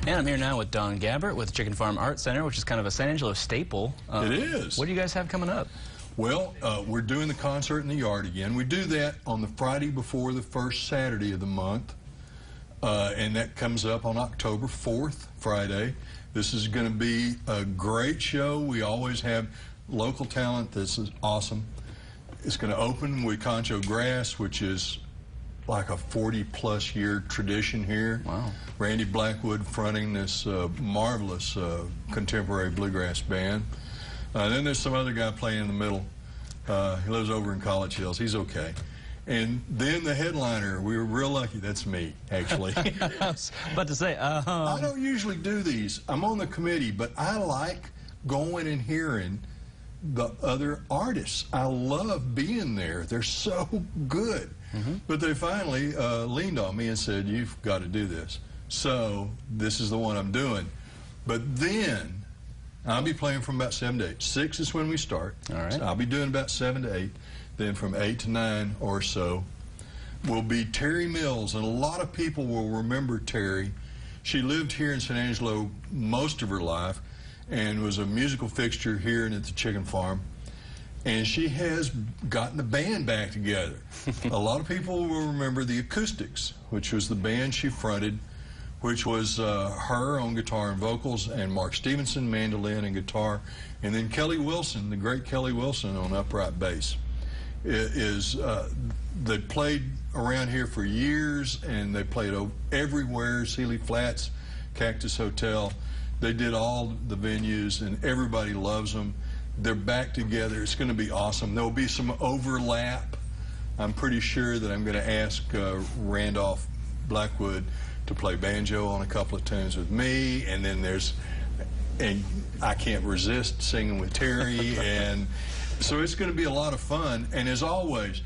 And I'm here now with Don Gabbert with the Chicken Farm Art Center, which is kind of a San Angelo staple. It is. What do you guys have coming up? Well, we're doing the concert in the yard again. We do that on the Friday before the first Saturday of the month, and that comes up on October 4th, Friday. This is going to be a great show. We always have local talent. This is awesome. It's going to open with Concho Grass, which is like a 40-plus year tradition here. Wow. Randy Blackwood fronting this marvelous contemporary bluegrass band. Then there's some other guy playing in the middle. He lives over in College Hills. He's okay. And then the headliner, we were real lucky. That's me, actually. I was about to say, I don't usually do these. I'm on the committee, but I like going and hearing the other artists. I love being there. They're so good. But they finally leaned on me and said, "You've got to do this." So this is the one I'm doing. But then I'll be playing from about 7 to 8. 6 is when we start. All right. So I'll be doing about 7 to 8. Then from 8 to 9 or so will be Terry Mills. And a lot of people will remember Terry. She lived here in San Angelo most of her life and was a musical fixture here and at the Chicken Farm. And she has gotten the band back together. A lot of people will remember the Acoustics, which was the band she fronted, which was her on guitar and vocals, and Mark Stevenson, mandolin and guitar, and then Kelly Wilson, the great Kelly Wilson, on upright bass. They played around here for years, and they played everywhere, Sealy Flats, Cactus Hotel. They did all the venues, and everybody loves them. They're back together. It's going to be awesome. There'll be some overlap. I'm pretty sure that I'm going to ask Randolph Blackwood to play banjo on a couple of tunes with me, and then and I can't resist singing with Terry, and so it's going to be a lot of fun. And as always,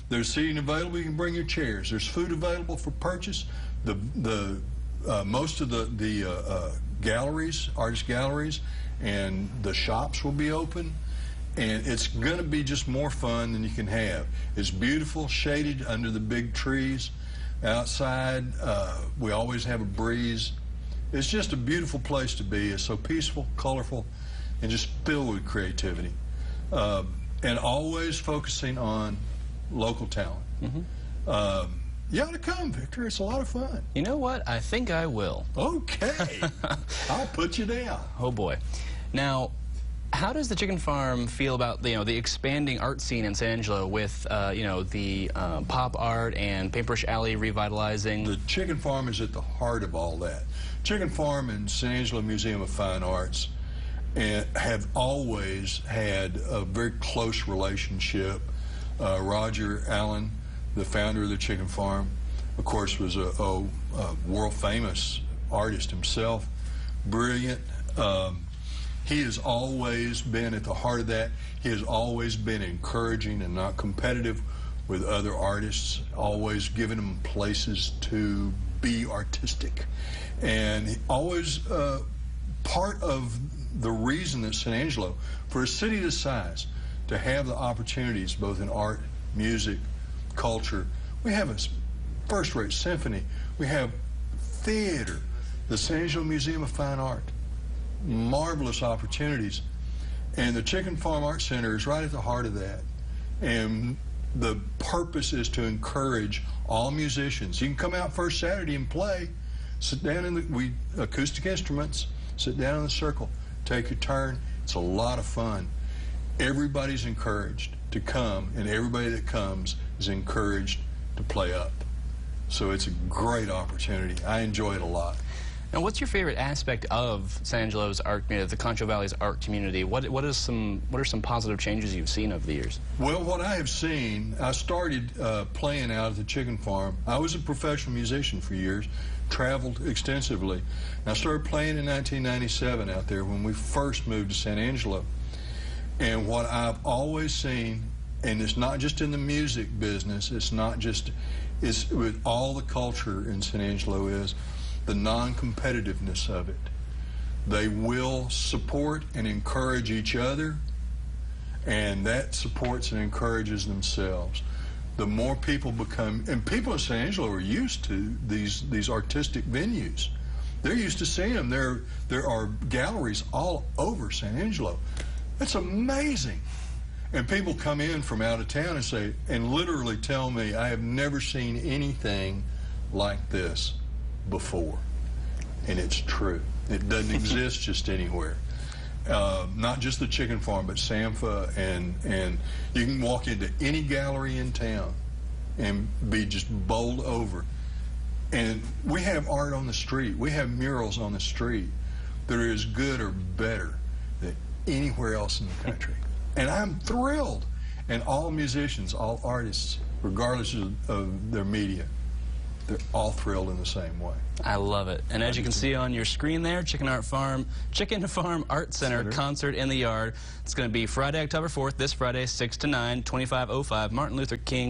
there's seating available. You can bring your chairs. There's food available for purchase. Most of the galleries, artist galleries, and the shops will be open, and it's going to be just more fun than you can have. It's beautiful, shaded under the big trees outside. We always have a breeze. It's just a beautiful place to be. It's so peaceful, colorful, and just filled with creativity, and always focusing on local talent. You ought to come, Victor. It's a lot of fun. You know what? I think I will. Okay. I'll put you down. Oh, boy. Now, how does the Chicken Farm feel about the expanding art scene in San Angelo with the pop art and Paintbrush Alley revitalizing? The Chicken Farm is at the heart of all that. Chicken Farm and San Angelo Museum of Fine Arts have always had a very close relationship. Roger Allen, the founder of the Chicken Farm, of course, was a world-famous artist himself, brilliant. He has always been at the heart of that. He has always been encouraging and not competitive with other artists, always giving them places to be artistic. And always part of the reason that San Angelo, for a city this size, to have the opportunities both in art, music, culture. We have a first-rate symphony. We have theater, the San Angelo Museum of Fine Art. Marvelous opportunities. And the Chicken Farm Art Center is right at the heart of that. And the purpose is to encourage all musicians. You can come out first Saturday and play. Sit down in the acoustic instruments, sit down in the circle, take your turn. It's a lot of fun. Everybody's encouraged to come, and everybody that comes is encouraged to play up. So it's a great opportunity. I enjoy it a lot. Now, what's your favorite aspect of San Angelo's art, the Concho Valley's art community? What are some positive changes you've seen over the years? Well, what I have seen, I started playing out at the Chicken Farm. I was a professional musician for years, traveled extensively. And I started playing in 1997 out there when we first moved to San Angelo. And what I've always seen, and it's not just in the music business, it's with all the culture in San Angelo, is the non-competitiveness of it. They will support and encourage each other, and that supports and encourages themselves. The more people become, and people in San Angelo are used to these artistic venues. They're used to seeing them. There are galleries all over San Angelo. That's amazing. And people come in from out of town and say, and literally tell me, I have never seen anything like this before. And it's true. It doesn't exist just anywhere. Not just the chicken farm, but Sampha, and you can walk into any gallery in town and be just bowled over. And we have art on the street. We have murals on the street that are as good or better than anywhere else in the country. And I'm thrilled. And all musicians, all artists, regardless of their media, they're all thrilled in the same way. I love it. And as you can see on your screen there, Chicken Farm Art Center Concert in the Yard. It's going to be Friday, October 4th, this Friday, 6 to 9, 2505 Martin Luther King